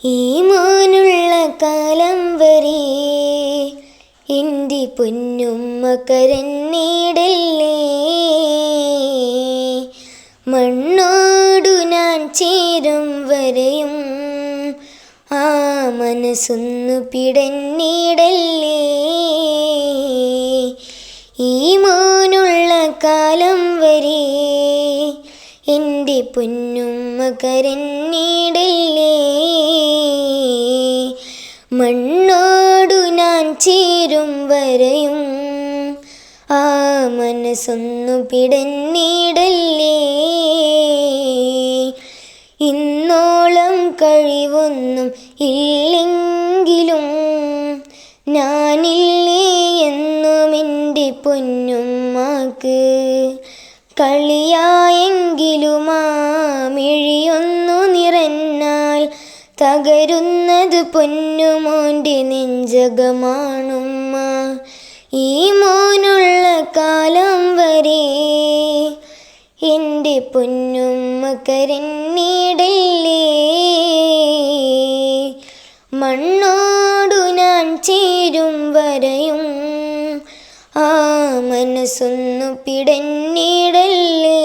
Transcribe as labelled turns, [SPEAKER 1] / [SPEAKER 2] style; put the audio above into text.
[SPEAKER 1] ഈ മോനുള്ള കാലം വരെ എൻ്റെ പൊന്നുമ്മ കരഞ്ഞിടല്ലേ. മണ്ണോടു ഞാൻ ചേരും വരെയും ആ മനസ്സൊന്നു പിടഞ്ഞിടല്ലേ. ഈ മോനുള്ള കാലം വരെ എൻ്റെ പൊന്നുമ്മ കരഞ്ഞിടല്ലേ. മണ്ണോടു ഞാൻ ചേരും വരെയും ആ മനസ്സൊന്നു പിടഞ്ഞിടല്ലേ. ഇന്നോളം കഴിവൊന്നും ഇല്ലെങ്കിലും ഞാനില്ലേ എന്നും എൻ്റെ പൊന്നുമ്മാക്ക്. കളിയായെങ്കിലും ആ മിഴിയൊന്നു നിറഞ്ഞാൽ തകരുന്നത് പൊന്നുമോൻ്റെ നെഞ്ചകമാണുമ്മ. ഈ മോനുള്ള കാലം വരെ എൻ്റെ പൊന്നുമ്മ കരഞ്ഞിടല്ലേ. മണ്ണോടു ഞാൻ ചേരും വരെയും ആ മനസ്സൊന്നു പിടഞ്ഞിടല്ലേ.